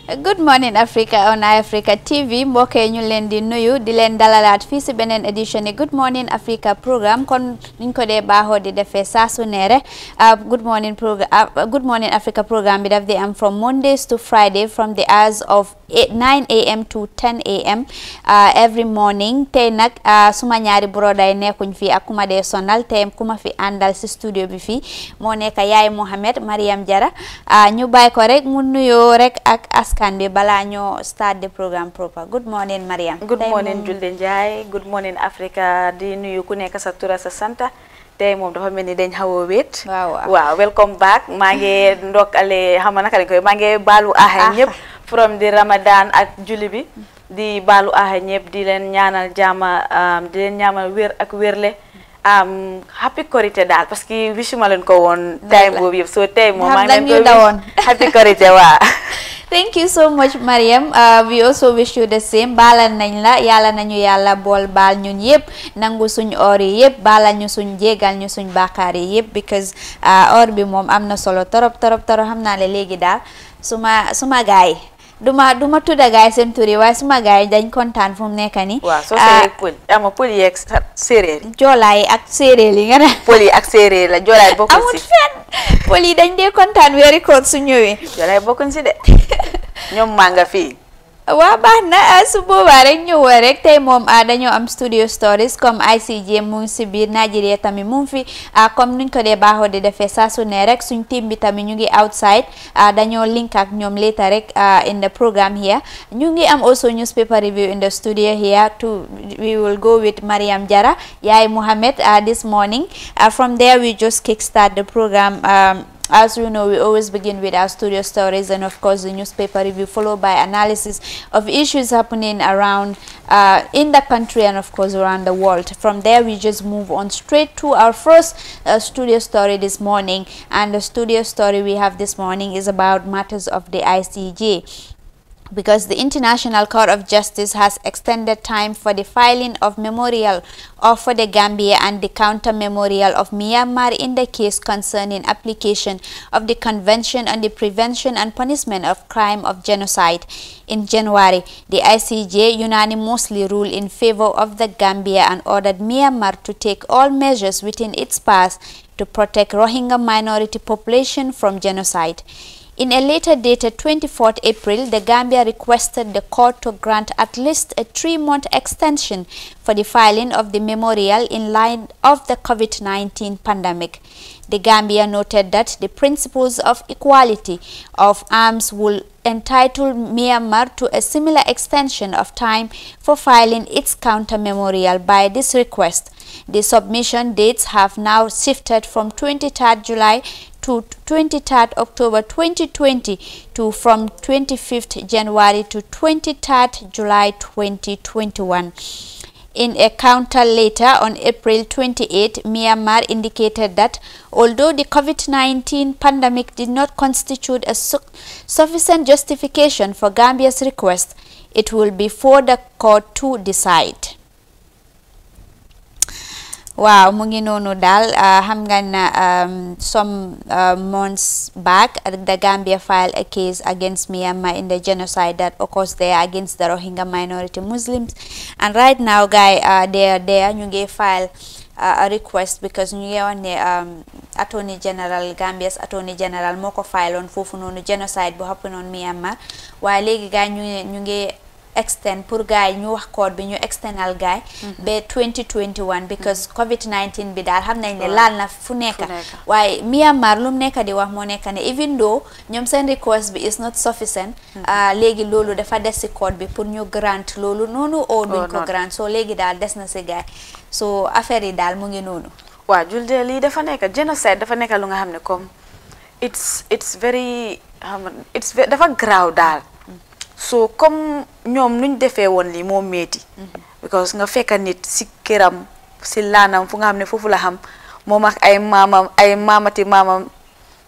Good morning Africa on Africa TV mbokk yi ñu leen di nuyu di leen dalalaat fii si beneen édition Good Morning Africa programme kon niñ ko dee baaxoo di defee saa su ne rek Good Morning Africa programme bi daf di am from Mondays to Friday from the hours of 9 a.m. to 10 a.m. Every morning. Tey nag suma ñaari broday nekkuñ fii ak kuma dee sonal tey kuma fi àndal si studio bi fii moo nekk Yaay Mohamed Mariam Jara ñu bàyyi ko rek mu nuyoo rek ak askan bi balaa ñoo start the programme proper. Good morning Mariam. Good morning Julde Njie. Good morning Africa di nuyu ku nekk sa tura sa santa tey moom dafa mel ni dañ xaw a wéet. waaw welcome back maa ngi ndokkale xam naka lañ koy maa ngi baalu ñëpp from di Ramadan ak julli bi di baalu ñëpp di leen ñaanal jaama di leen ñaanal wér ak wérle happy Korité daal parce que wisuma leen ko woon time boobu yëpp so tey moom maa ngi leen ko happy Korité waa Thank you so much Mariam. We also wish you the same. Baalal nañ la yàlla nañu yàlla bool baal ñun yëpp nangu suñ or yi yëpp baalal ñu suñ jégal ñu suñ bàkkaar yi yëpp because or bi moom am na solo torop xam naa ne léegi daal suma gaay duma tudda gaay seen tur yi waaye suma gaay dañ kontaan fu mu nekk nii. waaw soo see pël yi ak séeréer yi. joolaay ak séeréer yi nga ne. pël yi ak séeréer la joolaay bokkul si. amul fenn pël yi dañ dee kontaan weeri koot su ñëwee. joolaay bokkuñ si de ñoom maa nga fii. waa baax na su boobaa rek ñëwee rek tey moom dañoo am studio stories comme ICJ mu ngi si biir Nigeria tamit mu ngi fi comme nuñ ko dee baaxoo di defee saa su ne rek suñ team bi tamit ñu ngi outside dañoo link ak ñoom later rek in the program here ñu ngi am also newspaper review in the studio here too. We will go with Mariam Jara Yaay Mohamed this morning. From there we just kickstart the program. As you know, we always begin with our studio stories and of course the newspaper review followed by analysis of issues happening around in the country and of course around the world. From there we just move on straight to our first studio story this morning, and the studio story we have this morning is about matters of the ICJ. Because the International Court of Justice has extended time for the filing of memorial for the Gambia and the counter memorial of Myanmar in the case concerning application of the Convention on the Prevention and Punishment of Crime of Genocide. In January, the ICJ unanimously ruled in favor of the Gambia and ordered Myanmar to take all measures within its powers to protect Rohingya minority population from genocide. In a letter dated 24th April, the Gambia requested the court to grant at least a 3-month extension for the filing of the memorial in light of the COVID-19 pandemic. The Gambia noted that the principles of equality of arms will entitle Myanmar to a similar extension of time for filing its counter memorial. By this request, the submission dates have now shifted from 23rd July to 23rd October 2020 to from 25th January to 23rd July 2021. In a counter letter on April 28, Myanmar indicated that although the COVID-19 pandemic did not constitute a sufficient justification for Gambia's request, it will be for the court to decide. Wow, mu ngi noonu daal xam nga na some months back the Gambia filed a case against Myanmar in the genocide that occurs there against the Rohingya minority Muslims, and right now guy they are ñu ngi file a request because ñu ngi wax ne Attorney General Gambia's Attorney General moo ko file on foofu noonu genocide bu happen on Myanmar waaye léegi gaay ñu ngi extend pour gaay ñu wax code bi ñu external gaay ba 2021 because COVID-19 bi daal xam nañ ne laal na fu nekk waaye Myanmar lu mu nekk di wax moo nekk ne even though ñoom seen request bi is not sufficient léegi loolu dafa des si code bi pour ñu grant loolu noonu o duñ ko grant so léegi daal des na si gaay so affaire yi daal mu ngi noonu. waaw Julde lii dafa nekk genocide dafa nekk lu nga xam ne comme it's very dafa garaaw daal. So comme ñoom nuñ defee woon lii moo metti because nga fekk nit si këram si laanam fu nga xam ne foofu la xam moom ak ay maamam ay maamati maamam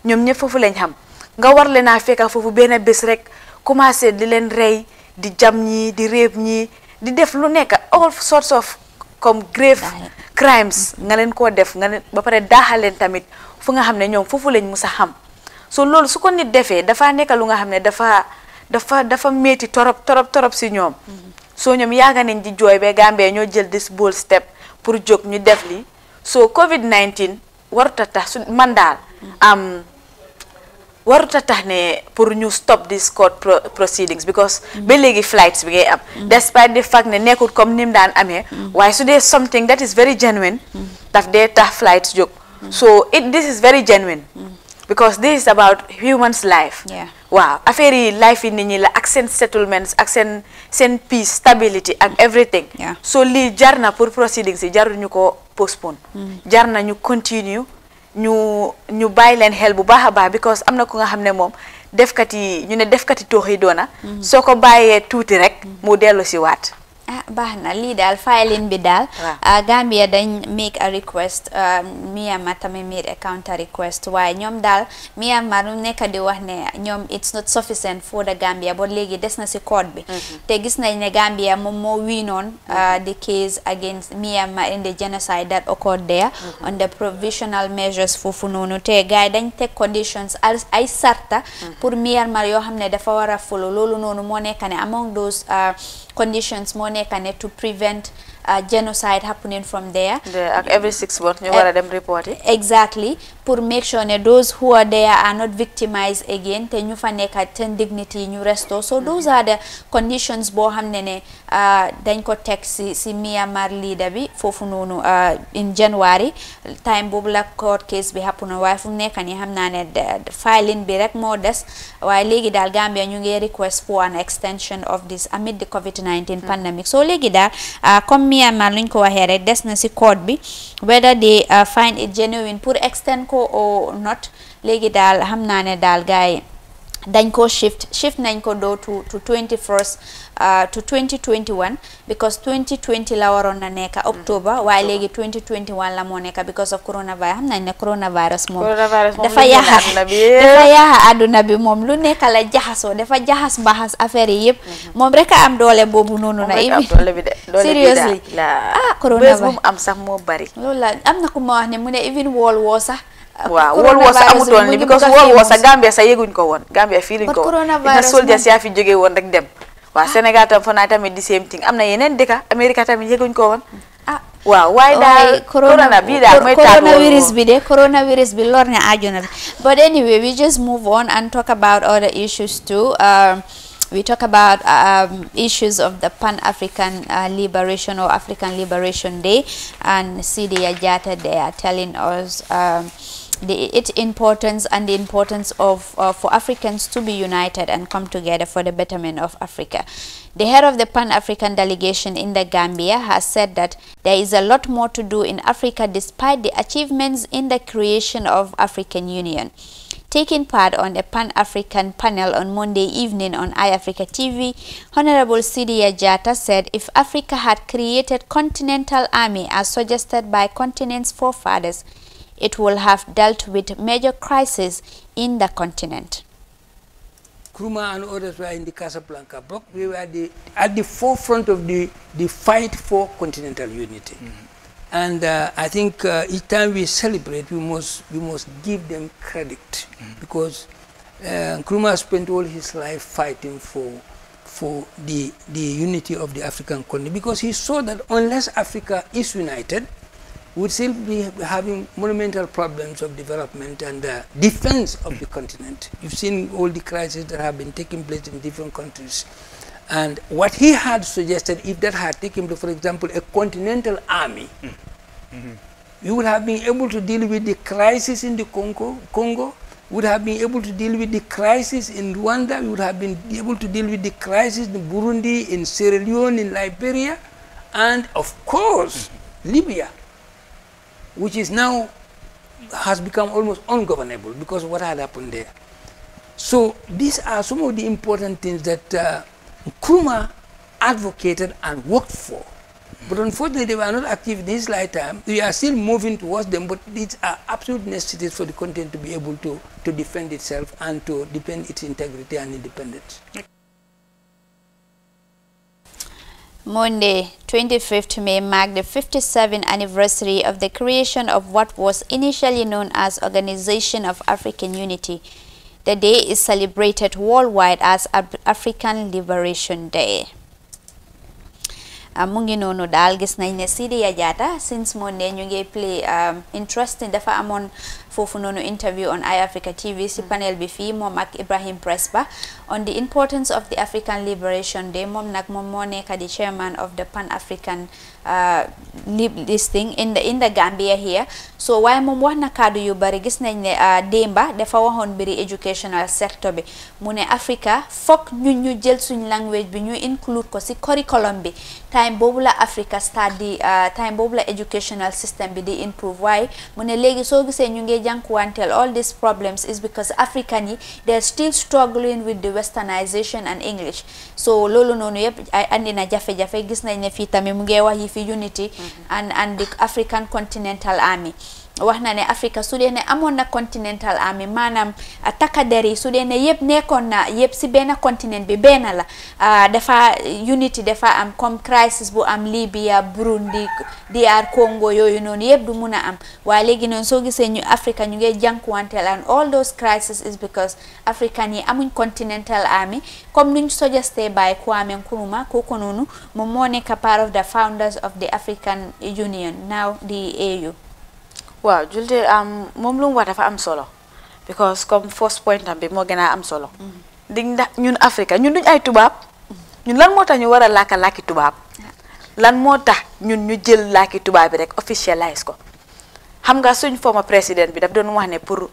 ñoom ñëpp foofu lañ xam nga war leen a fekk foofu benn bés rek commencé di leen rey di jam ñi di réeb ñi di def lu nekk all sorts of comme grave crimes nga leen koo def nga leen ba pare daaxal leen tamit fu nga xam ne ñoom foofu lañ musa xam so loolu su ko nit defee dafa nekk lu nga xam ne dafa métti torop si ñoom so ñoom yaaga nañ di jooy ba Gambia ñoo jël this bold step pour jóg ñu def li so COVID-19 waruta tax su man daal waruta tax ne pour ñu stop this court proceedings because ba léegi flights bi ngay am despite the fact ne nekkul comme nim daan amee waaye su dee something that is very genuine daf dee tax flights jóg so this is very genuine because this is about humans life waaw affaire yi life yi nit ñi la ak seen settlements ak seen peace stability ak everything so lii jar na pour proceedings yi jarul ñu ko postpone jar na ñu continue ñu bàyyi leen xel bu baax a baax because am na ku nga xam ne moom defkati ñu ne defkati toox yi doona soo ko bàyyee tuuti rek mu dellu si waat baax na lii daal filing bi daal Gambia dañ make a request Myanmar tamit made a counter request waaye ñoom daal Myanmar nu nekk di wax ne ñoom it's not sufficient for the Gambia ba léegi des na si court bi te gis nañ ne Gambia moom moo wiinoon the case against Myanmar in the genocide that occurred there on the provisional measures foofu noonu te gars yi dañ teg conditions ay sarta pour Myanmar yoo xam ne dafa war a follow loolu noonu moo nekk ne among those conditions moo nekk ne to prevent genocide happening from there. Every 6 months ñu war a dem report it. Exactly, pour make sure ne those who are there are not victimized again te ñu fa nekk ten dignity ñu restore. So those are the conditions boo xam ne dañ ko teg si Myanmar leader bi foofu noonu in January time boobu la court case bi happen waaye fu mu nekk nii xam naa ne filing bi rek moo des waaye léegi daal Gambia ñu ngi request for an extension of this amid the COVID-19 pandemic. So léegi daal comme Myanmar luñ ko waxee rek des na si court bi whether they find it genuine pour extend ko or not léegi daal xam naa ne daal gars yi dañ ko shift nañ ko do to 21st to 2021 because 2020 la waroon na nekk October waaye léegi 2021 la moo nekk because of coronavirus xam nañ ne coronavirus moom dafa yaaxa àdduna bi moom lu nekk la jaxasoo dafa jaxas mbaxas affaire yi yëpp moom rek a am doole boobu noonu na seriously coronavirus bu mu am sax moo bari loolu la am na ku ma wax ne mu ne even World War sax waaw World War sax amutoon ni because World War sax Gambia sax yëguñ ko woon Gambia fii luñ ko woon na soldiers yaa fi jógee woon rek dem waaw Sénégal tam fa naa tamit di same thing am na yeneen dëkk Amérique tamit yëguñ ko woon waaw waaye daal corona bi daal mooy coronavirus bi lor na àjjuna bi but anyway we just move on and talk about other issues too. We talk about issues of the Pan-African Liberation or African Liberation Day, and Sidiya Jatta, they are telling us its importance and the importance of for Africans to be united and come together for the betterment of Africa. The head of the Pan-African delegation in the Gambia has said that there is a lot more to do in Africa despite the achievements in the creation of African Union. Taking part on a Pan-African panel on Monday evening on iAfrica TV, Honorable Sidiya Jatta said if Africa had created continental army as suggested by continent's forefathers, it will have dealt with major crises in the continent. Nkrumah and others were in the Casablanca bloc. We were at the forefront of the fight for continental unity. And I think each time we celebrate, we must give them credit because Nkrumah spent all his life fighting for the unity of the African continent because he saw that unless Africa is united, we would still be having monumental problems of development and defense of the continent. You've seen all the crises that have been taking place in different countries. And what he had suggested, if that had taken place, for example, a continental army, we would have been able to deal with the crisis in the Congo, would have been able to deal with the crisis in Rwanda, we would have been able to deal with the crisis in Burundi, in Sierra Leone, in Liberia, and of course, Libya, which is now has become almost ungovernable because of what had happened there. So these are some of the important things that Nkrumah advocated and worked for. But unfortunately, they were not active in his lifetime. We are still moving towards them, but these are absolute necessities for the continent to be able to defend itself and to defend its integrity and independence. Monday, 25th May marked the 57th anniversary of the creation of what was initially known as Organization of African Unity. The day is celebrated worldwide as African Liberation Day. Mu ngi noonu daal gis nañ ne Sidia Jatta since Monday ñu ngi play interesting dafa amoon foofu noonu interview on Eye Africa TV si panel bi fii moom ak Ibrahim Presba on the importance of the African Liberation Day. Moom nag moom moo nekk di chairman of the Pan-African this thing in the Gambia here. So waaye moom wax na kàddu yu bari gis nañ ne démba dafa waxoon biri educational sector bi mu ne Africa foog ñu jël suñ language bi ñu include ko si curriculum bi. Time boobu la Africa start di time boobu la educational system bi di improve waaye mu ne léegi soo gisee ñu ngi jànkuwanteel all these problems is because African yi they're still struggling with the westernization and English. So loolu noonu yëpp andi na jafe-jafe gis nañ ne fii tamit mu ngi wax yi fi unity and the African Continental Army. wax na ne Africa su dee ne amoon na Continental Army maanaam takkader yi su dee ne yëpp nekkoon na yëpp si benn continent bi benn la dafa unity dafa am comme crisis bu am Libya Burundi DR Congo yooyu noonu yëpp du mun a am waaye léegi noonu soo gisee ñu Africa ñu ngi jànkuwanteel and all those crises is because African yi amuñ Continental Army comme nuñ suggesté by Kwame Nkrumah kooku noonu moom moo nekk part of the founders of the African Union now the AU. waaw julde moom lu mu wax dafa am solo because comme first point am bi moo gën a am solo ndax ñun Africa ñun duñ ay tubaab ñun lan moo tax ñu war a làkki tubaab lan moo tax ñun ñu jël làkki tubaab bi rek officialize ko xam nga suñ former président bi daf doon wax ne pour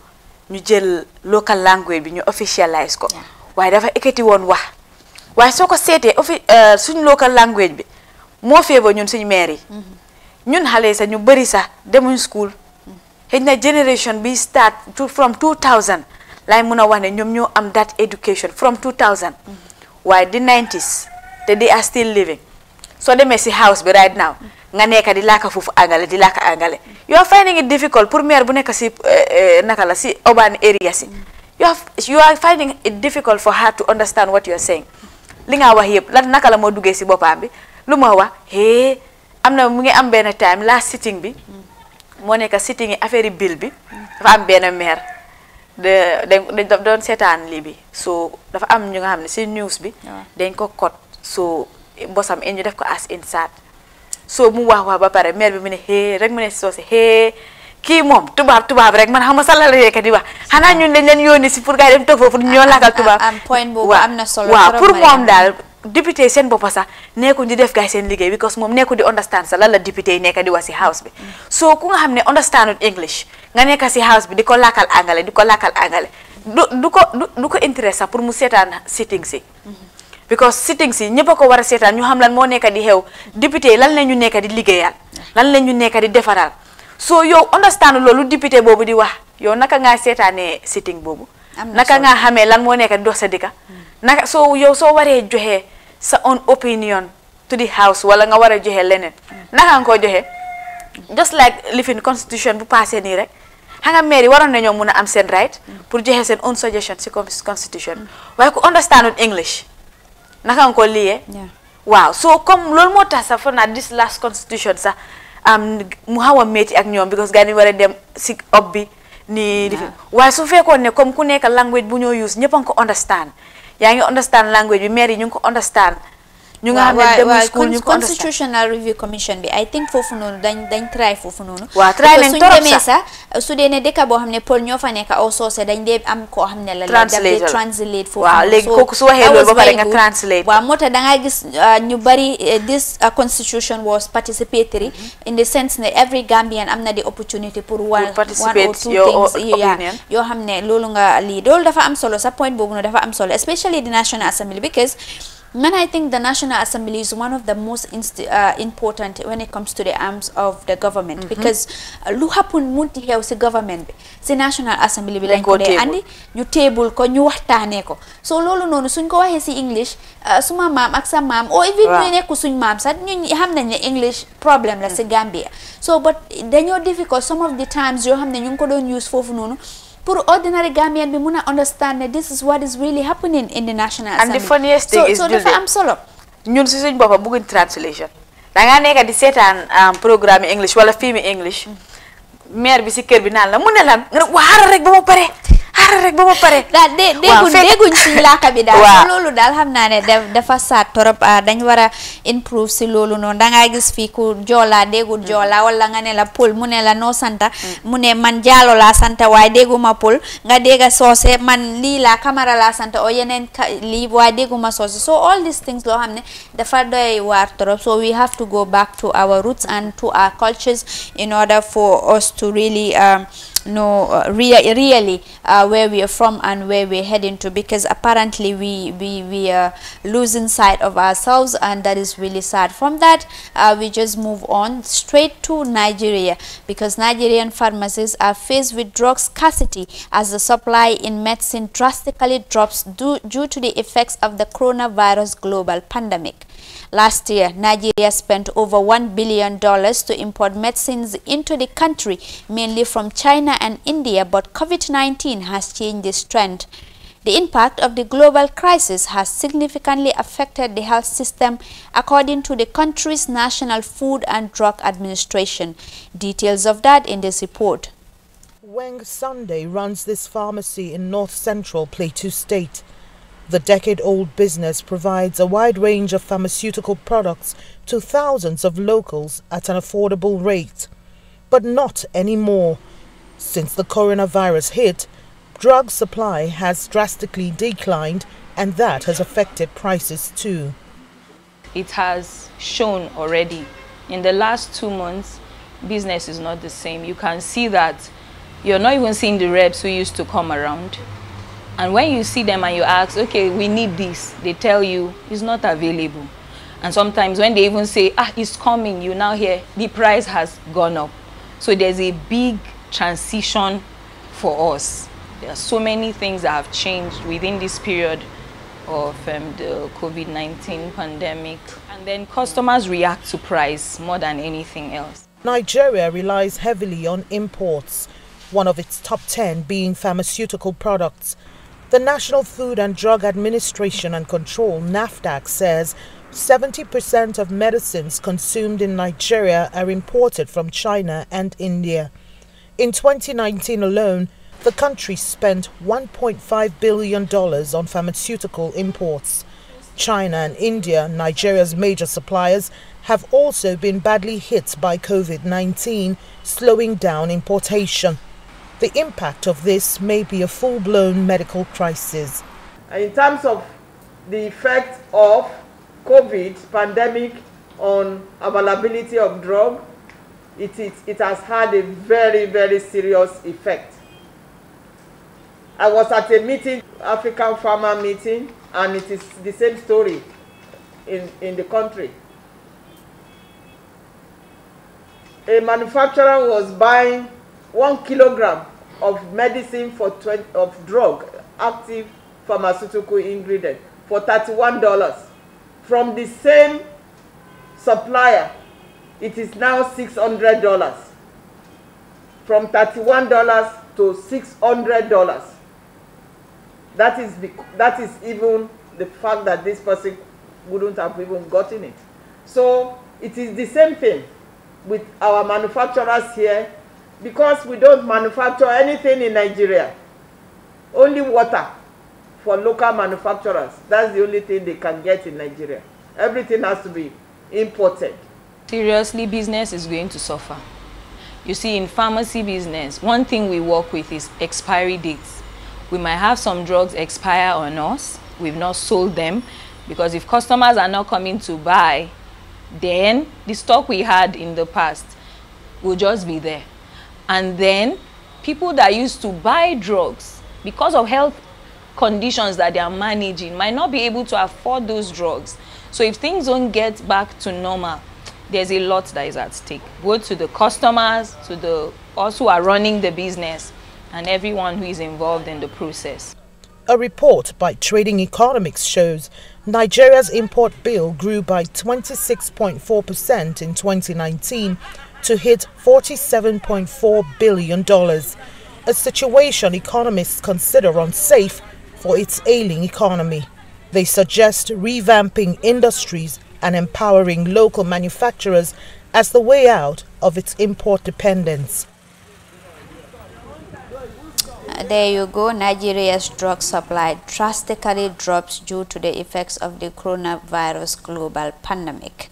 ñu jël local language bi ñu officialize ko waaye dafa ekkati woon wax waaye soo ko seetee suñ local language bi moo feebo ñun suñ maire yi ñun xale yi sax ñu bëri sax demuñ school xëy na generation bi start from 2000 laay mun a wax ne ñoom ñoo am that education from 2000 waaye di 90s te they are still living soo demee si house bi right now nga nekk di laaka foofu angale di laaka angale you are finding it difficult pour maire bu nekk si naka la si urban area si you are finding it difficult for her to understand what you are saying li nga wax yëpp lan naka la moo duggee si boppam bi lu ma wax am na mu ngi am benn time last sitting bi moo nekk sitting yi affaire bill bi dafa am benn maire dañ doon seetaan lii bi so dafa am ñu nga xam ne si news bi dañ ko code so bosam ñu def ko as insert so mu wax ba pare maire bi mu ne rek mu ne soo si kii moom tubaab rek man xam nga sala la yekk di wax xanaa ñun dañ leen yónni si pour gars yi dem toog foofu ñoo laakal tubaab am point boobu am na solo waaw pour moom daal député seen boppa sax nekkuñ di def gaay seen liggéey because moom nekku di understand sa lan la député yi nekk di wax si house bi so ku nga xam ne understandul English nga nekk si house bi di ko laakal angale du ko intéresse sax pour mu seetaan sitting si because sitting si ñëpp a ko war a seetaan ñu xam lan moo nekk di xew député yi lan la ñu nekk di liggéeyal lan la ñu nekk di defaral so yow understand loolu député boobu di wax yow naka ngaa seetaanee sitting boobu naka ngaa xamee lan moo nekk di dox sa dika naka so yow soo waree joxe sa own opinion to the house wala nga war a joxe leneen naka nga ko joxe just like living constitution bu passé nii rek xam nga maire yi waroon nañoo mun a am seen right pour joxe seen own suggestion si constitution waaye ku understand English naka nga ko liyee waaw so comme loolu moo tax sax foog naa this last constitution sax mu xaw a métti ak ñoom because gars yi war a dem si ob bi nii waaye su fekkoon ne comme ku nekk language bu ñoo use ñëpp a ngi ko understand yaa ngi understand language bi maire yi ñu ngi ko understand ñu nga xam ne dem school ñu ko constitutional review commission bi I think foofu noonu dañ try foofu noonu waaw try nañ torop sax su dee ne dëkk boo xam ne Paul ñoo fa nekk aw soose dañ dee am koo xam ne la translate foofu waaw léegi kooku su waxee loolu ba pare nga translate waaw moo tax da ngaa gis ñu bari this constitution was participatory in the sense ne every Gambian am na the opportunity pour one or two things yoo xam ne loolu nga lii loolu dafa am solo sa point boobu noonu dafa am solo especially the National Assembly because man, I think the National Assembly is one of the most important when it comes to the arms of the government because lu happen munti xew si government bi si National Assembly bi lañ ko dee andi ñu table ko ñu waxtaanee ko so loolu noonu suñ ko waxee si English suma maam ak sa maam o even ñu nekku suñ maam sax ñu xam nañ ne English problème la si Gambia so but dañoo difficult some of the times yoo xam ne ñu ngi ko doon use foofu noonu pour ordinary Gambian bi mun a understand that this is what is really happening in the National Assembly. And the funniest thing is dafa am solo. ñun si suñ boppa bëgguñ translation da ngaa nekk di seetaan programme English wala film English maire bi si kër bi naan la mu ne lan nga ne waa xaaral rek ba ma pare xaaral rek ba ma pare. daal dégguñ suñ laaka bi daal. waaw loolu daal xam naa ne dafa saat torop dañ war a improve si loolu noonu dangaa gis fii ku joola déggul joola wala nga ne la pël mu ne la noo santa mu ne man jaalo laa santa waaye dégguma pël nga dégga soose man lii laa kamara laa santa o yeneen lii waaye dégguma soose so all these things loo xam ne dafa doy waar torop so we have to go back to our roots and to our cultures in order for us to really know really where we are from and where we're heading to, because apparently we are losing sight of ourselves, and that is really sad. From that we just move on straight to Nigeria, because Nigerian pharmacies are faced with drug scarcity as the supply in medicine drastically drops due to the effects of the coronavirus global pandemic. Last year, Nigeria spent over $1 billion to import medicines into the country, mainly from China and India, but COVID-19 has changed this trend. The impact of the global crisis has significantly affected the health system, according to the country's National Food and Drug Administration. Details of that in this report. Weng Sunday runs this pharmacy in north-central Plateau State. The decade-old business provides a wide range of pharmaceutical products to thousands of locals at an affordable rate. But not anymore. Since the coronavirus hit, drug supply has drastically declined, and that has affected prices too. It has shown already. In the last 2 months, business is not the same. You can see that you're not even seeing the reps who used to come around. And when you see them and you ask, okay, we need this, they tell you it's not available. And sometimes when they even say, it's coming, you now hear the price has gone up. So there's a big transition for us. There are so many things that have changed within this period of the COVID-19 pandemic. And then customers react to price more than anything else. Nigeria relies heavily on imports, one of its top 10 being pharmaceutical products. The National Food and Drug Administration and Control, NAFDAC, says 70% of medicines consumed in Nigeria are imported from China and India. In 2019 alone, the country spent $1.5 billion on pharmaceutical imports. China and India, Nigeria's major suppliers, have also been badly hit by COVID-19, slowing down importation. The impact of this may be a full-blown medical crisis. In terms of the effect of COVID pandemic on availability of drug, it has had a very, very serious effect. I was at a meeting, African farmer meeting, and it is the same story in the country. A manufacturer was buying 1 kilogram of medicine of drug, active pharmaceutical ingredient, for $31. From the same supplier, it is now $600. From $31 to $600. That is even the fact that this person wouldn't have even gotten it. So it is the same thing with our manufacturers here, because we don't manufacture anything in Nigeria. Only water for local manufacturers. That's the only thing they can get in Nigeria. Everything has to be imported. Seriously, business is going to suffer. You see, in pharmacy business, one thing we work with is expiry dates. We might have some drugs expire on us. We've not sold them, because if customers are not coming to buy, then the stock we had in the past will just be there. And then people that used to buy drugs, because of health conditions that they are managing, might not be able to afford those drugs. So if things don't get back to normal, there's a lot that is at stake, both to the customers, to the us who are running the business, and everyone who is involved in the process. A report by Trading Economics shows Nigeria's import bill grew by 26.4% in 2019 to hit $47.4 billion, a situation economists consider unsafe for its ailing economy. They suggest revamping industries and empowering local manufacturers as the way out of its import dependence. There you go. Nigeria's drug supply drastically drops due to the effects of the coronavirus global pandemic.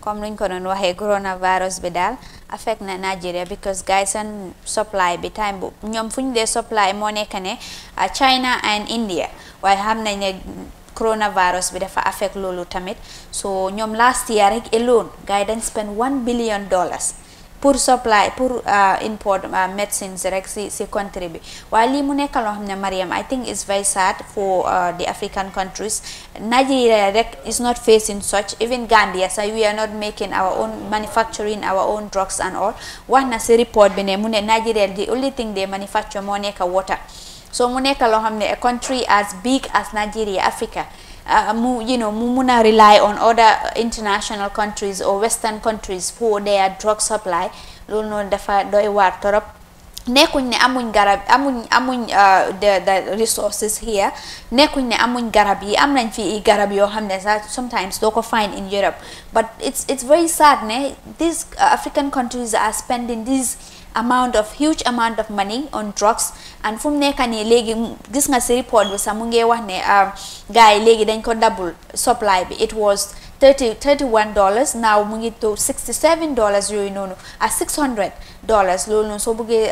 Comme luñ ko doon waxee coronavirus bi daal affect na Nigeria because guys and supply bi time bu ñoom fuñ dee supply moo nekk ne China and India waaye xam nañ ne coronavirus bi dafa affect loolu tamit so ñoom last year rek alone guys dañ spend $1 billion pour supply pour import medicines rek si country bi waaye lii mu nekk loo xam ne Mariam I think it's very sad for the African countries. Nigeria rek is not facing such, even Gambia so we are not making our own manufacturing our own drugs and all. wax na si report bi ne mu ne Nigeria the only thing they manufacture moo nekk water so mu nekk loo xam ne a country as big as Nigeria Africa mu muna rely on other international countries or western countries for their drug supply loolu noonu dafa doy waar torop nekkuñ ne amuñ garab amuñ the resources here nekkuñ ne amuñ garab yi am nañ fi garab yoo xam ne sax sometimes doo ko find in Europe but it's very sad ne these African countries are spending this huge amount of money on drugs and fu mu nekk nii léegi gis nga si report bi sax mu ngi wax ne gars yi léegi dañ ko double supply bi it was $31 now mu ngi to $67 yooyu noonu $600 loolu noonu soo bëggee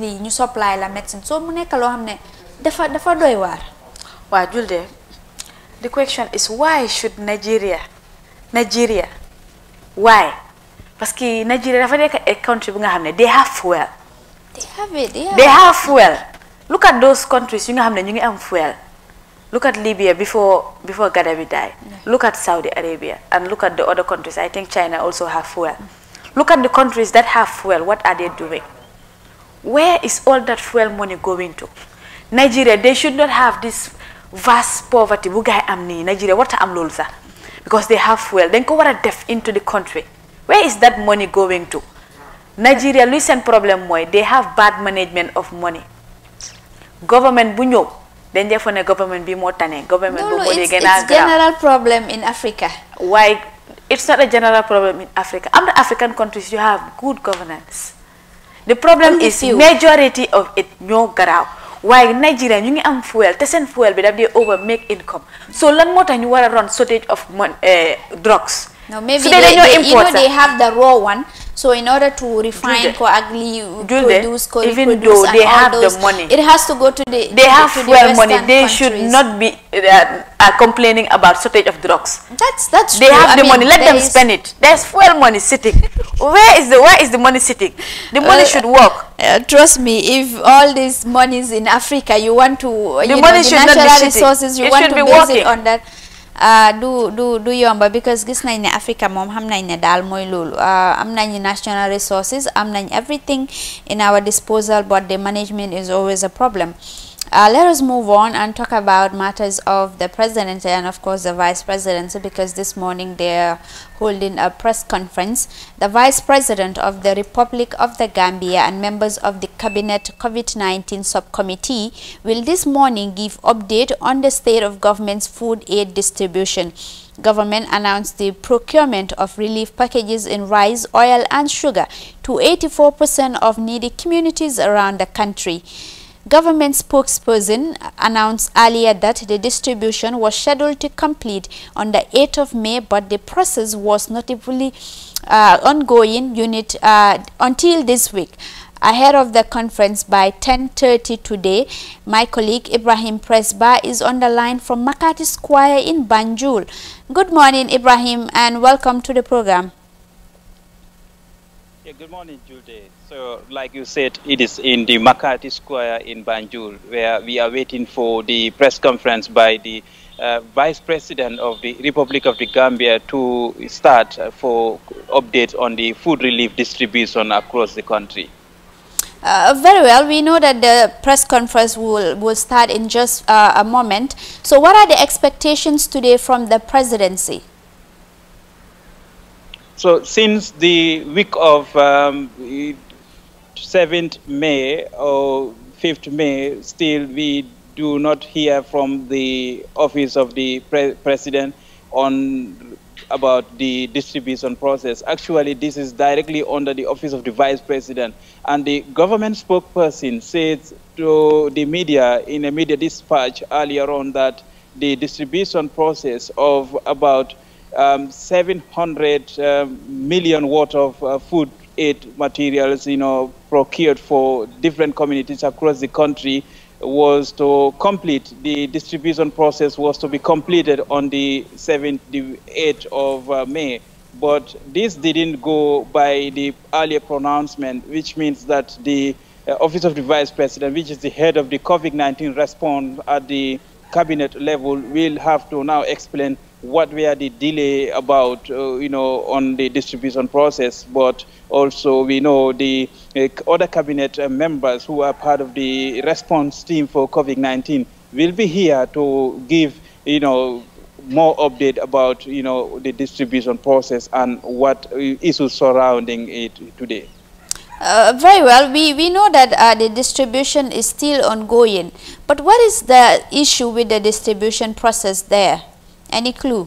lii ñu supply la médecine soo mu nekk loo xam ne dafa doy waar. Waa Julde, the question is why should Nigeria why parce que Nigeria dafa nekk a country bu nga xam ne they have fuel. They have it, yeah. They have fuel. Look at those countries yu nga xam ne ñu ngi am fuel. Look at Libya before Gaddafi died. Yeah. Look at Saudi Arabia and look at the other countries. I think China also have fuel. Look at the countries that have fuel. What are they doing? Where is all that fuel money going to? Nigeria, they should not have this vast poverty. Bu gaay am ni Nigeria what am lolu sax because they have fuel. Dañ ko wara def into the country. Where is that money going to? Nigeria luy seen problem mooy they have bad management of money. Government bu ñëw dañ defoon ne government bi moo tane. Government bu moo gën a it's general problem in Africa. Why? It's not a general problem in Africa. Other African countries you have good governance. The problem is majority of it ñoo garaaw. Waaye Nigeria ñu ngi am fuel te seen fuel bi daf dee over make income. So lan moo tax ñu war a run shortage of drugs. No, maybe so they have the raw one. So in order to refine, produce, even though they have the money, it has to go to the. They have fuel money. They should not be complaining about shortage of drugs. That's they true. have the money. Let them spend it. There's fuel money sitting. Where is the money sitting? The money should work. Trust me, if all these monies in Africa, you want to the natural resources, you want to base it on that. Du yomba because gis nañ ne Africa moom xam nañ ne daal mooy loolu am nañ national resources am nañ everything in our disposal but the management is always a problem. Let us move on and talk about matters of the presidency and of course the vice presidency because this morning they are holding a press conference. The vice president of the Republic of the Gambia and members of the cabinet COVID-19 subcommittee will this morning give update on the state of government's food aid distribution. Government announced the procurement of relief packages in rice, oil and sugar to 84% of needy communities around the country. Government spokesperson announced earlier that the distribution was scheduled to complete on the 8th of May, but the process was notably ongoing until this week. Ahead of the conference by 10:30 today, my colleague Ibrahim Presba is on the line from Makati Square in Banjul. Good morning, Ibrahim, and welcome to the program. Yeah, good morning, Jude. So, like you said, it is in the Makati Square in Banjul, where we are waiting for the press conference by the Vice President of the Republic of the Gambia to start for updates on the food relief distribution across the country. Very well. We know that the press conference will start in just a moment. So, what are the expectations today from the presidency? So, since the week of 7th May or 5th May, still we do not hear from the office of the president on about the distribution process. Actually, this is directly under the office of the Vice President. And the government spokesperson said to the media in a media dispatch earlier on that the distribution process of about 700 million worth of food aid materials, procured for different communities across the country was to complete. The distribution process was to be completed on the 8th of May. But this didn't go by the earlier pronouncement, which means that the Office of the Vice President, which is the head of the COVID-19 response at the cabinet level, will have to now explain what were the delay about, on the distribution process. But also we know the other cabinet members who are part of the response team for COVID-19 will be here to give, more update about, the distribution process and what issues surrounding it today. Very well. We know that the distribution is still ongoing. But what is the issue with the distribution process there? Any clue?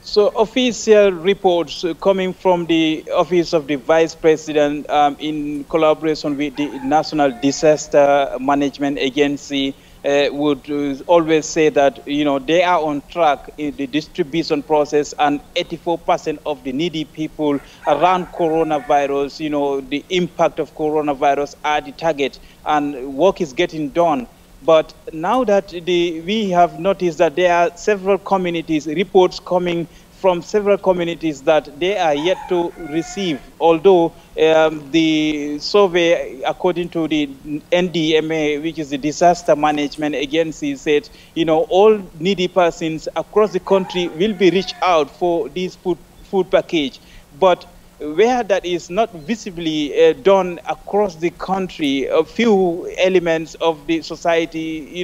So official reports coming from the Office of the Vice President in collaboration with the National Disaster Management Agency would always say that, they are on track in the distribution process, and 84% of the needy people around coronavirus, the impact of coronavirus are the target, and work is getting done. But now that we have noticed that there are several communities, reports coming from several communities that they are yet to receive, although the survey, according to the NDMA, which is the Disaster Management Agency, said, all needy persons across the country will be reached out for this food package. But where that is not visibly done across the country, a few elements of the society,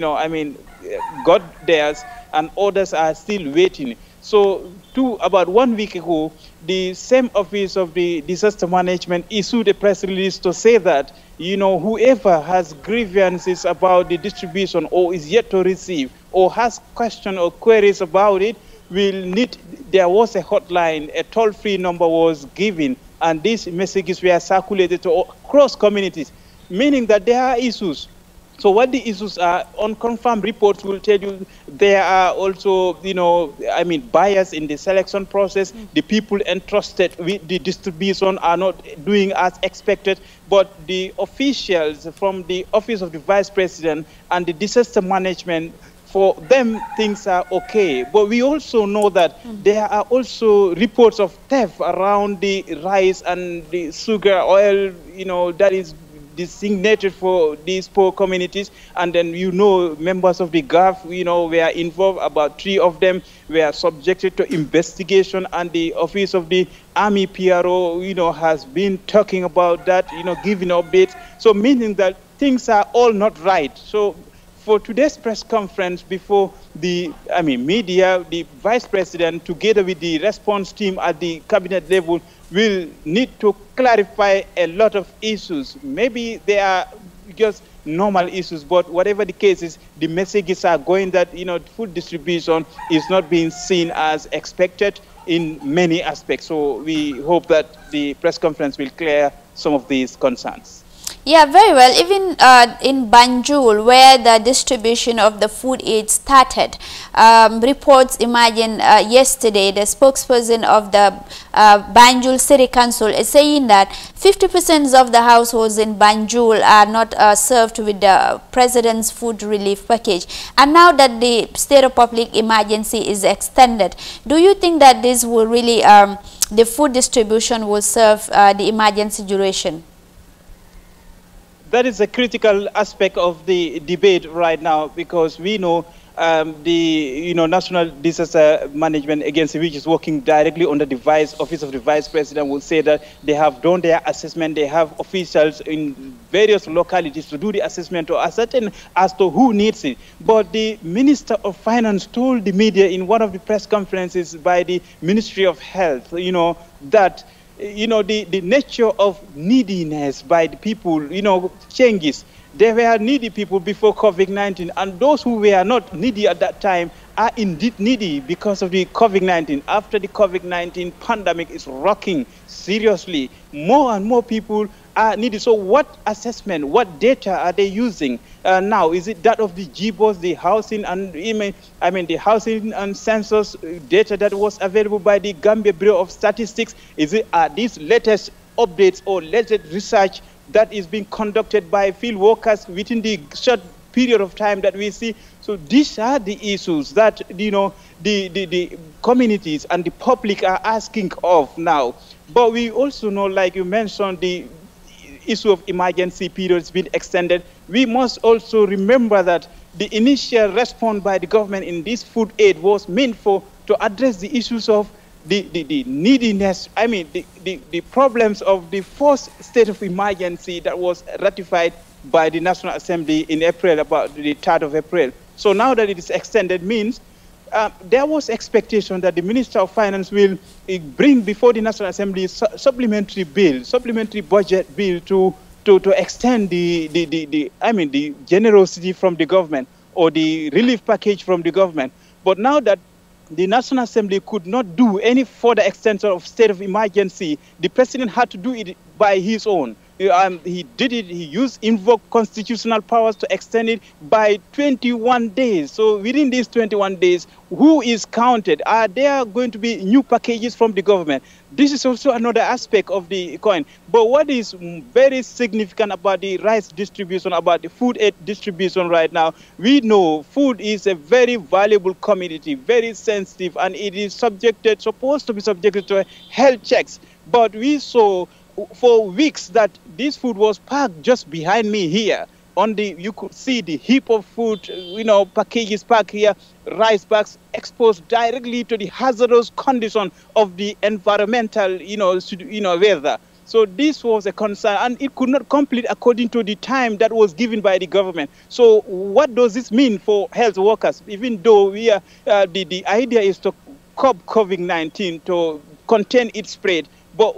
got theirs, and others are still waiting. So, about 1 week ago, the same Office of the Disaster Management issued a press release to say that, whoever has grievances about the distribution or is yet to receive or has questions or queries about it, there was a hotline, a toll-free number was given, and these messages were circulated to across communities, meaning that there are issues. So what the issues are, unconfirmed reports will tell you there are also, bias in the selection process. The people entrusted with the distribution are not doing as expected. But the officials from the Office of the Vice President and the Disaster Management, for them, things are okay. But we also know that there are also reports of theft around the rice and the sugar, oil, that is designated for these poor communities. And then, members of the GAF, were involved. About 3 of them were subjected to investigation, and the Office of the Army PRO, has been talking about that, giving updates. So meaning that things are all not right. So for today's press conference before the media, the Vice President, together with the response team at the cabinet level, will need to clarify a lot of issues. Maybe they are just normal issues, but whatever the case is, the messages are going that, food distribution is not being seen as expected in many aspects. So we hope that the press conference will clear some of these concerns. Yeah, very well. Even in Banjul, where the distribution of the food aid started, reports emerging yesterday, the spokesperson of the Banjul City Council is saying that 50% of the households in Banjul are not served with the President's food relief package. And now that the state of public emergency is extended, do you think that this will really, the food distribution will serve the emergency duration? That is a critical aspect of the debate right now, because we know the National Disaster Management Agency, which is working directly under the Office of the Vice President, will say that they have done their assessment. They have officials in various localities to do the assessment to ascertain as to who needs it. But the Minister of Finance told the media in one of the press conferences by the Ministry of Health, that the nature of neediness by the people, changes. there were needy people before COVID-19, and those who were not needy at that time are indeed needy because of the COVID-19. After the COVID-19 pandemic is rocking seriously, more and more people are needy. So what assessment, what data are they using now? Is it that of the GBOS, the housing and the housing and census data that was available by the Gambia Bureau of Statistics? Is it these latest updates or latest research that is being conducted by field workers within the short period of time that we see? So these are the issues that the communities and the public are asking of now. But we also know, like you mentioned, the issue of emergency periods being extended. We must also remember that the initial response by the government in this food aid was meant to address the issues of the neediness, the problems of the first state of emergency that was ratified by the National Assembly in April, about the 3rd of April. So now that it is extended means there was expectation that the Minister of Finance will bring before the National Assembly supplementary budget bill to extend the generosity from the government or the relief package from the government. But now that the National Assembly could not do any further extension of state of emergency, the president had to do it by his own. He did it, he invoked constitutional powers to extend it by 21 days. So within these 21 days, who is counted? Are there going to be new packages from the government? This is also another aspect of the coin. But what is very significant about the rice distribution, about the food aid distribution right now, we know food is a very valuable commodity, very sensitive, and it is supposed to be subjected to health checks. But we saw for weeks that this food was packed just behind me here. You could see the heap of food, packages packed here, rice bags exposed directly to the hazardous condition of the environmental, weather. So this was a concern, and it could not complete according to the time that was given by the government. So what does this mean for health workers? Even though the idea is to curb COVID-19, to contain its spread, but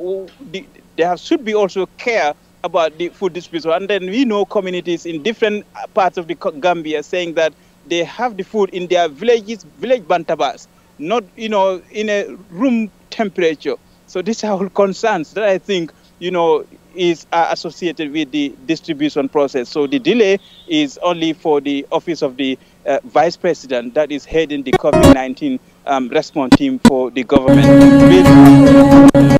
there should be also care about the food distribution. And then we know communities in different parts of the Gambia saying that they have the food in their village bantabas, not in a room temperature. So these are all concerns that I think is associated with the distribution process. So the delay is only for the office of the vice president that is heading the COVID-19 response team for the government.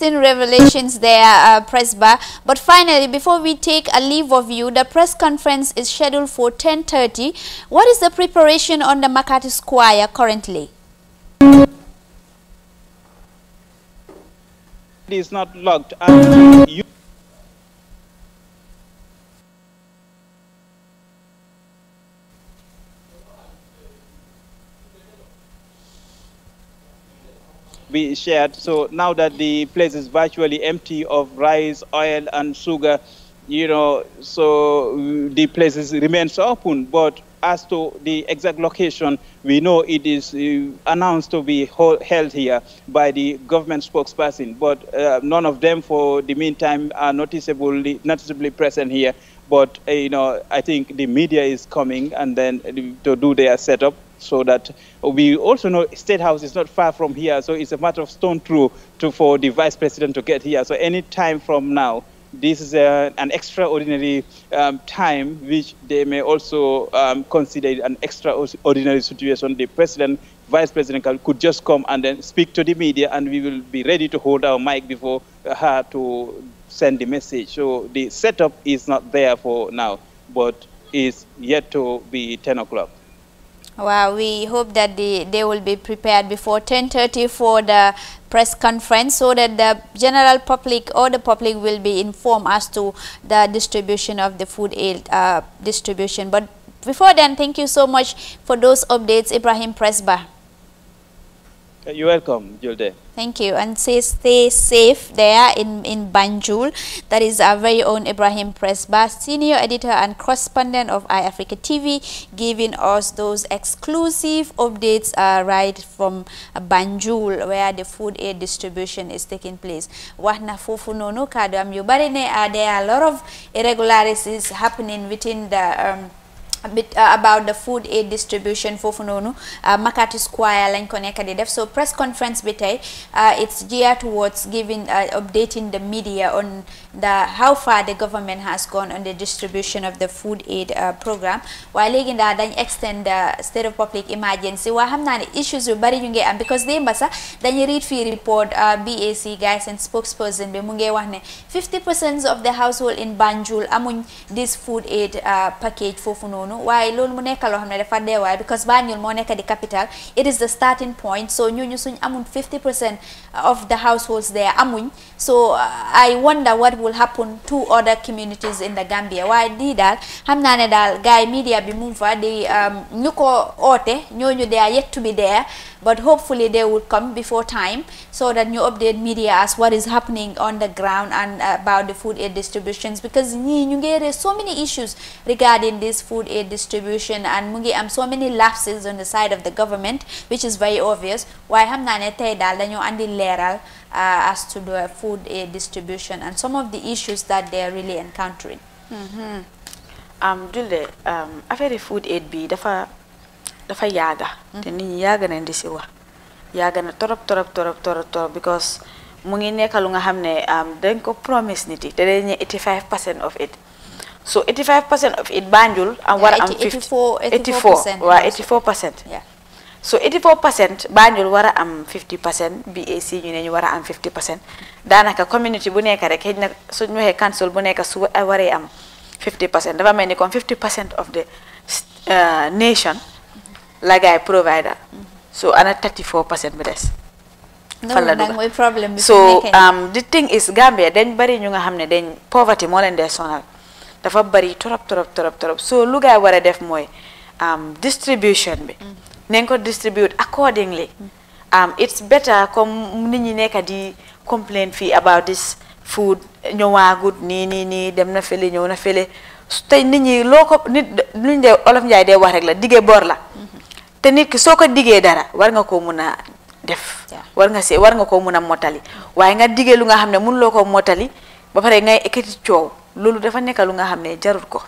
Revelations there, Presba. But finally, before we take a leave of you, the press conference is scheduled for 10:30. What is the preparation on the Makati Square currently? It is not locked. And be shared. So now that the place is virtually empty of rice, oil, and sugar, so the places remains open. But as to the exact location, we know it is announced to be held here by the government spokesperson. But none of them, for the meantime, are noticeably present here. But I think the media is coming and then to do their setup. So that we also know State House is not far from here, so it's a matter of stone throw for the vice president to get here. So any time from now, this is an extraordinary time, which they may also consider an extraordinary situation. The president, vice president could just come and then speak to the media, and we will be ready to hold our mic before her to send the message. So the setup is not there for now, but is yet to be 10 o'clock. Wow, we hope that they will be prepared before 10:30 for the press conference, so that the general public or the public will be informed as to the distribution of the food aid distribution. But before then, thank you so much for those updates, Ibrahim Presba. You're welcome, Julde. Thank you, and stay safe there in Banjul. That is our very own Ibrahim Presba, senior editor and correspondent of iAfrica TV, giving us those exclusive updates right from Banjul, where the food aid distribution is taking place. Wahna fofu nono kadam yu bari ne there are a lot of irregularities happening within the about the food aid distribution fofu nonu Makati Square lañ ko nekk di def. So press conference bi tay it's geared towards giving updating the media on how far the government has gone on the distribution of the food aid program. Waaye léegi nda dañ extend the state of public emergency. Waa xam naa ne issues yu bari ñu ngi am because démba sax dañu read fii report BAC guys and spokesperson bi mu ngi wax ne 50% of the household in Banjul amuñ this food aid package fofu nonu. Why loolu mu nekk loo xam ne dafa deewaay because Banjul moo nekk di capital, it is the starting point. So ñooñu suñ amuñ 50% of the households there amuñ. So I wonder what will happen to other communities in the Gambia. Waaye lii daal xam naa ne daal gaay media bi mu fa di ñu ko oote ñooñu they are yet to be there, but hopefully they will come before time so that you update media as what is happening on the ground and about the food aid distributions, because ñii ñu ngi raise so many issues regarding this food aid distribution and mu ngi am so many lapses on the side of the government, which is very obvious. Waaye xam naa ne tey daal dañoo andi leeral as to the food aid distribution and some of the issues that they are really encountering. Julde affaire food aid bi dafa yaaga te nit ñi yaaga nañ di si wax yaaga na torop because mu ngi nekk lu nga xam ne dañ ko promise nit yi te dañ ne 85% of it. So 85% of it Banjul am war am 84%. Waa 84%. Yeah. So 84% Banjul war am 50%, BAC ñu ne ñu war am 50%. Daanaka community bu nekk rek xëy na suñu waxee council bu nekk su waree am 50%, dafa mel ni comme 50% of the nation la gaay provider. So ana 34% bi des. mooy problème bi. So the thing is Gambia dañ bari ñu nga xam ne dañ poverty moo leen dee sonal dafa bari torop. So lu gaay war a def mooy distribution bi nañ ko distribute accordingly. It's better comme nit ñi nekk di complain fii about this food ñëwaagut nii dem na fële ñëw na fële tey nit ñi loo ko nit luñ dee Olof Njaay dee wax rek la diggee bor la te nit ki soo ko diggee dara war nga koo mun a def war nga koo mun a mottali waaye nga diggee lu nga xam ne mun loo ko mottali ba pare ngay ekkati coow loolu dafa nekk lu nga xam ne jarut ko.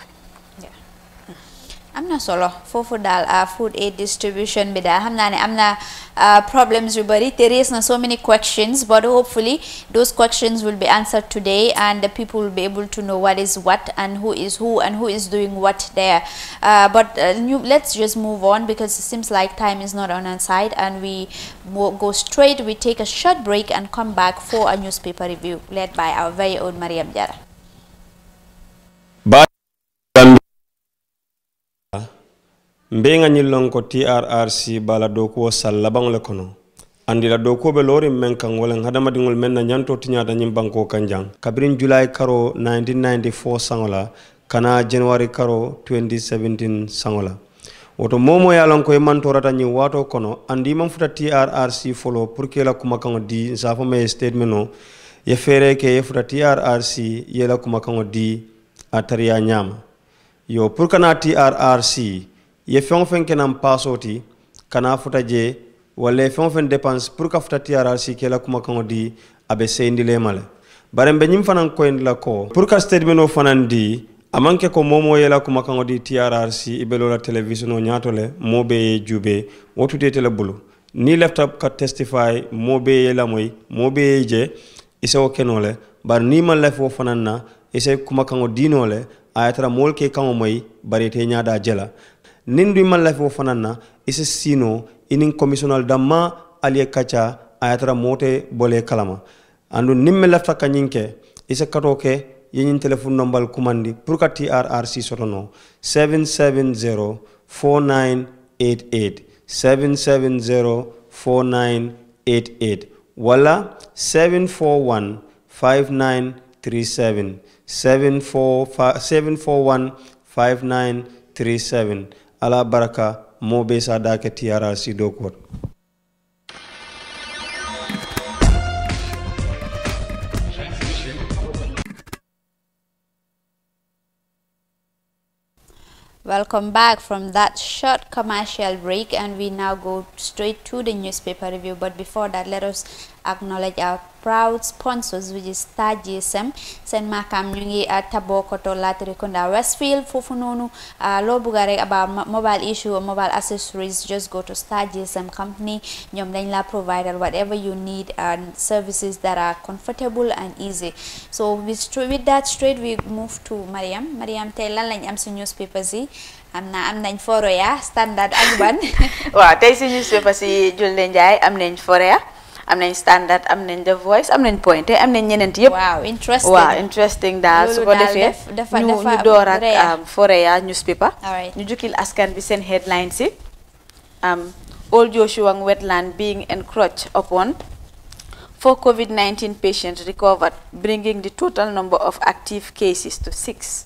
am na solo foofu daal food aid distribution bi daal xam naa ne am na problems yu bari te raise na so many questions, but hopefully those questions will be answered today and the people will be able to know what is what and who is who and who is doing what there. But let's just move on because it seems like time is not on our side, and we go straight, we take a short break and come back for a newspaper review led by our very own Mariam Jara. Mbenga nyilong ko TRRC bala doko salla bangole kono andi la doko be lori menkan wala hadama dingol menna nyanto tinyata nyimbanko kanjang kabirin July karo 1994 sangola kana January karo 2017 sangola woto momo yalon ko mantorata nyi wato kono andi man futa TRRC follow pour que la kuma kango di safo me statement no ye fere ke ye futa TRRC ye la kuma kango di ataria nyama yo pour kana TRRC ye fen kenam pasoti kana futa je wala fen dépense pour ka futa TRRC ke la kuma kango di abe seyndile male barembe nyim fanan ko en la ko pour ka statement o fanan di amanke ko momo yela kuma kango di TRRC ibelo la television o nyatole mobe jube wotude tele bulu ni laptop ka testify mobe yela moy mobe je ise o kenole bar ni man lef wo fanan na ise kuma kango dinole ayatra molke kango moy barete nyaada jela nindu man lef wo fanan na ise sino inin commissional damma aliye kacha ayatra mote bole kalama andu nimme lefta kanyinke ise katoke yin telephone number kumandi pour ka TRRC sotono 7704988 7704988 wala 7415937 7415937 ala baraka mobe sa dake TRRC dokot. Welcome back from that short commercial break, and we now go straight to the newspaper review. But before that, let us acknowledge our proud sponsors, which is Star GSM. Sen makam ñu ngi Tabokoto Latrikunda Westfield fofu nonu lo buga rek about mobile issue or mobile accessories, just go to Star GSM company. Ñom dañ la provide whatever you need and services that are comfortable and easy. So with that straight, we move to Mariam. Mariam, tey lan lañ am ci newspapers yi? am nañ Foroyaa Standard ak ban. waaw tey ci newspaper ci Julde Njaay am nañ Foroyaa, am nañ Standard, am nañ The Voice, am nañ Point, am nañ ñeneen yëpp. waaw interesting. waaw interesting daal su ko defee ñu door ak Foroyaa newspaper. ñu jukkil askan bi seen headline si Old Joshua wetland being encroached upon. 4 COVID-19 patients recovered, bringing the total number of active cases to 6.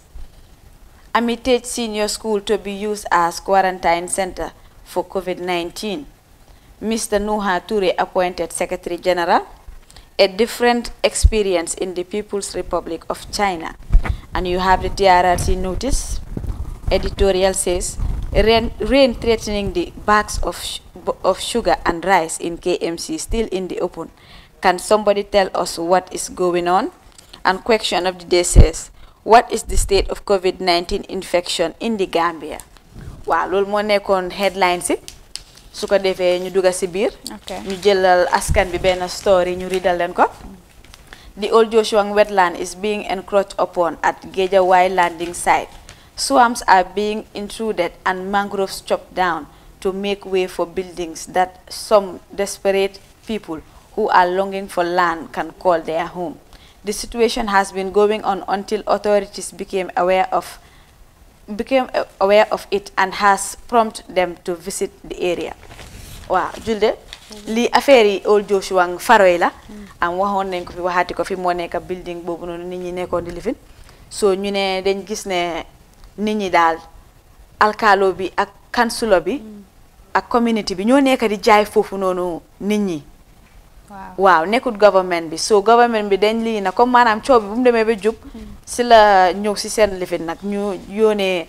Armitage Senior School to be used as quarantine center for COVID-19. Mr. Nuha Toure appointed Secretary General. A different experience in the People's Republic of China. And you have the TRRC notice. Editorial says, rain threatening the bags of sugar and rice in KMC still in the open. Can somebody tell us what is going on? And question of the day says, what is the state of COVID-19 infection in the Gambia? Waaw loolu moo nekkoon headline si su ko defee ñu dugga si biir ñu jëlal askan bi benn story ñu ridal leen ko. The Old Joshua wetland is being encroached upon at Gejawai landing site. Swamps are being intruded and mangroves chopped down to make way for buildings that some desperate people who are longing for land can call their home. The situation has been going on until authorities became aware of it and has prompted them to visit the area. Wow, Julde, li affaire yi Old Joshua Faroy la am waxoon nañ ko fi waxati ko fi moo nekk building boobu noonu nit ñi nekkoon di lifin so ñu ne dañ gis ne nit ñi daal alkaalo bi ak kansulo bi ak community bi ñoo nekk di jaay foofu noonu nit ñi. Waaw nekkut government bi so government bi dañ lii na comme maanaam coow bi bu mu demee ba jub si la ñëw si seen lifin nag ñu yónnee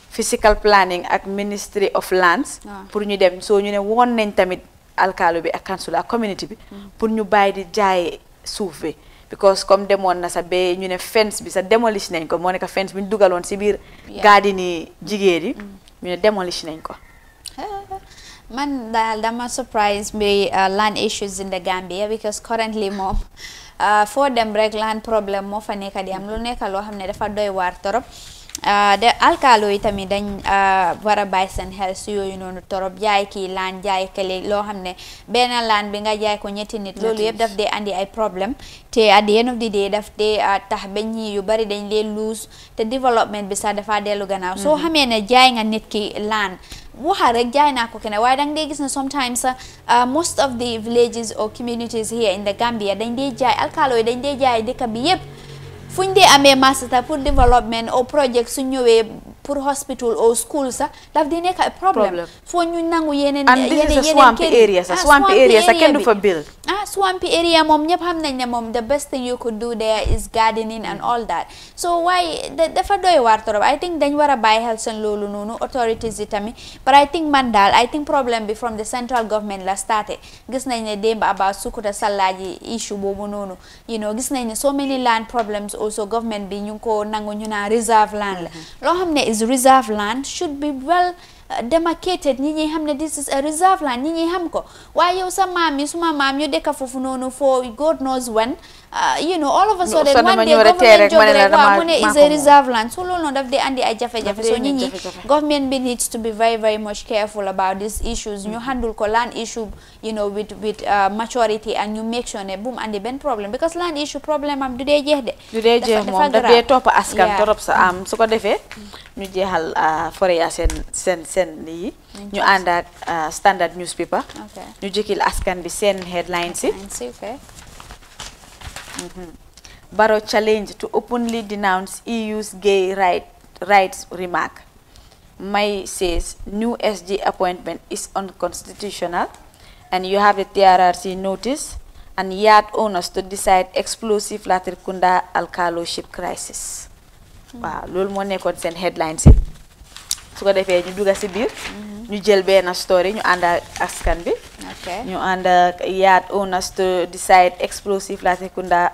physical planning ak Ministry of Lands pour ñu dem so ñu ne woon nañ tamit alkaalo bi ak council ak community bi pour ñu bàyyi di jaay suuf bi because comme demoon na sa ba ñu ne fence bi sa demolish nañ ko moo nekk fence bi ñu dugaloon si biir garden yi jigéen yi ñu ne demolish nañ ko. Man dama surprised by land issues in the Gambia because currently mom for them rek land problem moo fa nekk di am lu nekk loo xam ne dafa doy waar torop de alkaalo yi tamit dañ war a bàyyi seen xel si yooyu noonu torop jaay kii land jaay kële loo xam ne benn land bi nga jaay ko ñetti nit loolu yëpp daf dee andi ay problème te at the end of the day daf dee tax ba ñi yu bari dañ leen lose te development bi sax dafa dellu gannaaw soo xamee ne jaay nga nit ki land waxa rek jaay naa ko kenn waaye danga dee gis ne sometimes most of the villages or communities here in the Gambia dañ dee jaay alkaalo yi dañ dee jaay dëkk bi yëpp fuñ dee amee master pour development or project su ñëwee pour hospital or school sax daf di nekk problème foo ñu nangu yeneen and this is a swampy area sa swampy area sa kenn du fa build swampy area moom ñëpp xam nañ ne moom the best thing you could do there is gardening and all that so waaye dafa doy waar torop I think dañ war a bàyyi xel seen loolu noonu authorities yi tamit but I think man daal I think problem bi from the central government la starté gis nañ ne démb about Sukuta Salaaji issue boobu noonu you know gis nañ ne so many land problems also government bi ñu ngi ko nangu ñu naan reserve land la loo xam ne is reserve land should be well demarcated ñi ñi xam ne this is a reserve land ñi ñi xam ko waaye yow sa maam yi suma maam ñu dëkk foofu noonu for God knows when you know all of a sudden one day government jóg rek waaw mu ne is a reserve land so loolu noonu daf dee andi ay jafe-jafe so ñi ñi government bi needs to be very very much careful about these issues ñu handle ko land issue you know with maturity and ñu make sure ne bu mu andi benn problème because land issue problème am du dee jeex de du dee jeex moom daf dee topp askan torop sa am su ko defee ñu jeexal Foroyaa seen lii ñu ànd ak Standard newspaper ñu jëkkil askan bi seen headlines yi Barrow challenge to openly denounce EU's gay rights remark. May says new SG appointment is unconstitutional, and you have the TRRC notice and yard owners to decide explosive Latrikunda alkalo ship crisis. Wow, loolu moo nekkoon seen headlines yi su ko defee ñu dugga si biir ñu jël benn story ñu ànd ak askan bi ñu ànd ak yard owners to decide explosive Latrikunda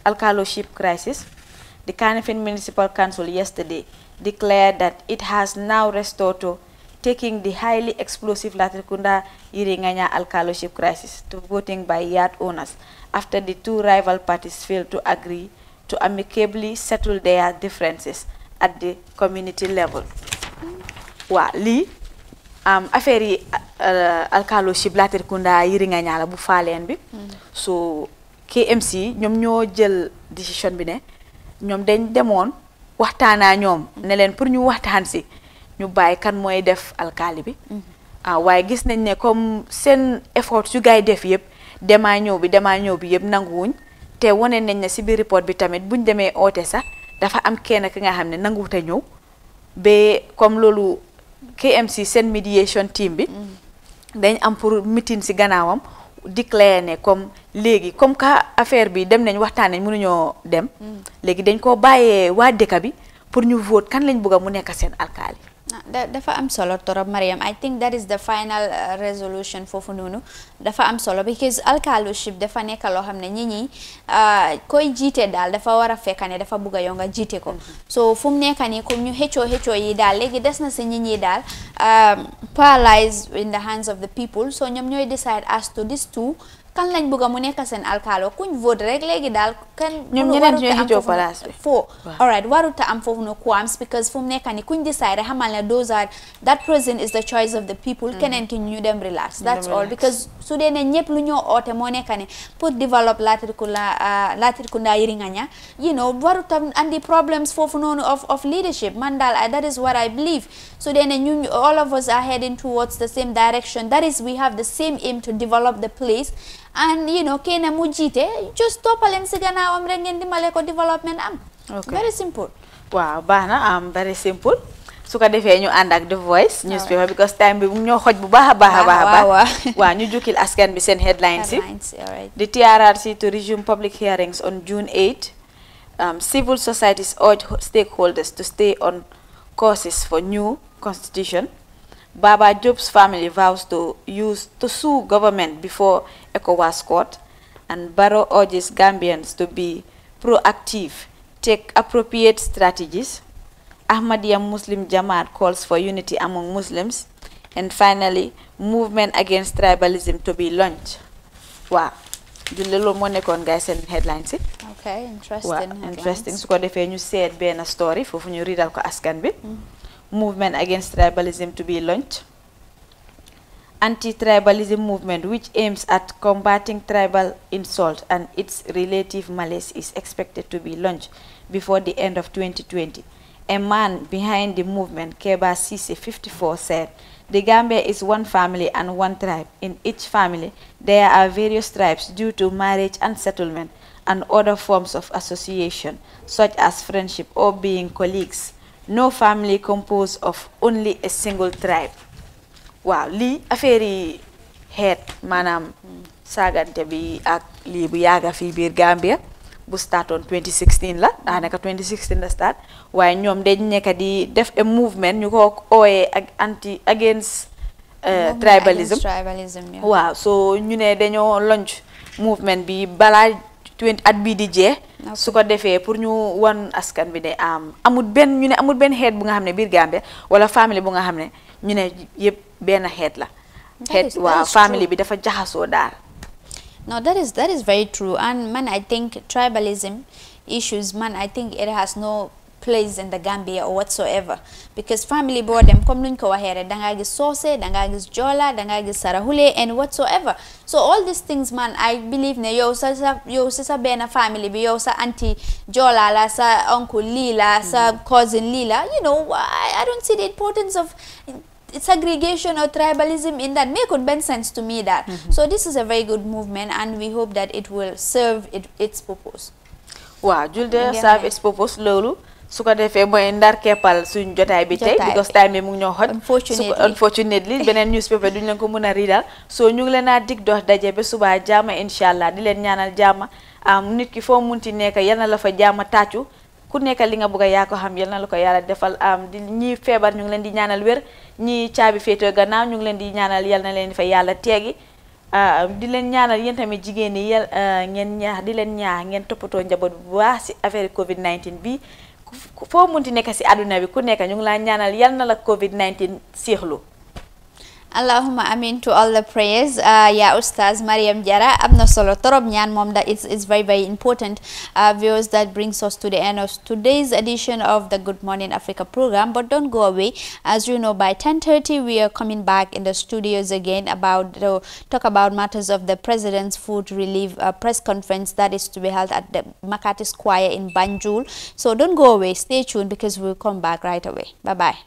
alkaloship crisis. The Kanifing Municipal Council yesterday declared that it has now restored to taking the highly explosive Latrikunda Yiringanya alkaloship crisis to voting by yard owners after the two rival parties failed to agree to amicably settle their differences at the community level. Wa li affaire yi alkaloship Latrikunda Yiringanya la bu faalen bi so KMC ñom ñoo jël décision bi ne ñom dañ demoon waxtaana ñom ne leen pour ñu waxtaan si ñu bàyyi kan mooy def alkaali bi waaye gis nañ ne comme seen effort yu gaay def yëpp demaa ñëw bi yëpp nanguwuñ te wane nañ ne si biir report bi tamit buñ demee oote sax dafa am kenn ki nga xam ne nanguwut a ñëw ba comme loolu KMC seen mediation team bi dañ am pour meeting si gannaawam déclaré ne comme léegi comme que affaire bi dem nañ waxtaan nañ mënuñoo dem léegi dañ ko bàyyee waa dëkk bi pour ñu vote kan lañ bëgg mu nekk seen alkaali dafa am solo torop Mariam. I think that is the final resolution foofu noonu dafa am solo because alkaliship dafa nekk loo xam ne ñi koy jiite daal dafa war a fekk ne dafa bëgg a yow nga jiite ko so fu mu nekk nii comme ñu xëccoo yi daal léegi des na si ñi daal paralyzed in the hands of the people so ñoom ñooy decide as to these two kan lañ bëgg mu nekk seen alkaalo kuñ vote rek léegi daal kan ñoom ñeneen ñooy xëccoo place bi alright waruta am foofu no qualms because fu mu nekk ni kuñ decide xamal ne those are that person is the choice of the people keneen ki ñu dem relax that's all because su dee ne ñëpp lu ñoo oote moo nekk ni pour develop Latrikunda Yiringanya you know waruta andi problems foofu noonu of leadership man daal that is what I believe su dee ne ñu all of us are heading towards the same direction that is we have the same aim to develop the place and you know kena mu jiite just toppalen si gannaawam rek ngeen dimbale ko development am very simple waaw baax na am very simple su ko defee ñu ànd ak The Voice newspaper because time bi mu ñoo xoj bu baax a baax waaw ñu jukkil askan bi seen headlines yi the TRRC to resume public hearings on June 8 civil societies urge stakeholders to stay on courses for new constitution. Baba Job's family vows to sue government before ECOWAS court, and Barrow urges Gambians to be proactive, take appropriate strategies. Ahmadiyya Muslim Jamaat calls for unity among Muslims, and finally, movement against tribalism to be launched. Wow. Julelo mo nekon guys and headlines. Okay, interesting. Interesting. So ko defé ñu sét ben story fofu ñu ridal ko askan bi. Movement against tribalism to be launched. Anti-tribalism movement which aims at combating tribal insult and its relative malaise is expected to be launched before the end of 2020. A man behind the movement, Keba Sise 54, said, "The Gambia is one family and one tribe. In each family, there are various tribes due to marriage and settlement and other forms of association, such as friendship or being colleagues. No family composed of only a single tribe." Wow, li affaire head manam sagante bi ak li bu yaga fi bir Gambia bu start on 2016 la danaka 2016 la start waye ñom dañ nekk di def a movement ñu ko oye ak against tribalism yeah. Wow, so ñu ne dañoo launch movement bi bala 20 at bi di jee su ko defee pour ñu wan askan bi ne amul benn head bu nga xam ne biir Gambia wala family bu nga xam ne ñu ne yëpp benn head la head waaw family bi dafa jaxasoo daal. No, that is very true, and man, I think tribalism issues, man, I think it has no place in the Gambia or whatsoever, because family board them come luñ ko waxee rek danga gis Socé danga gis Jola danga gis Sarahule and whatsoever. So all these things, man, I believe ne yow sa benn family bi yow sa auntie Jola la sa uncle Lila sa cousin Lila, you know, I don't see the importance of segregation or tribalism in that. Make good sense to me that. So this is a very good movement, and we hope that it will serve its purpose. Wow, Julde serve its purpose loolu su ko defee mooy ndar keppal suñ jotaay bi tey because time bi mu ngi ñoo xoj unfortunately beneen newspaper duñ leen ko mën a riidal so ñu ngi leen a dig dox daje ba suba jaama inshallah di leen ñaanal jaama nit ki foo munti nekk yal na la fa jaama tàccu ku nekk li nga bëgg a yaa ko xam yal na la ko yàlla defal di ñi feebar ñu ngi leen di ñaanal wér ñi caabi féetoo gannaaw ñu ngi leen di ñaanal yal na leen fa yàlla teegi di leen ñaanal yéen tamit jigéen ñi ngeen ñaax di leen ñaax ngeen toppatoo njaboot bu baax si affaire COVID-19 bi foo munti nekk si àdduna bi ku nekk ñu ngi laa ñaanal yal na la COVID-19 siixlu. Allahumma amin to all the prayers. Ya Ustaz Mariam Jara, amna solo torop ñaan mom that it's very very important. Viewers, that brings us to the end of today's edition of the Good Morning Africa program. But don't go away. As you know, by 10:30 we are coming back in the studios again about talk about matters of the President's Food Relief press conference that is to be held at the Makati Square in Banjul. So don't go away. Stay tuned because we'll come back right away. Bye bye.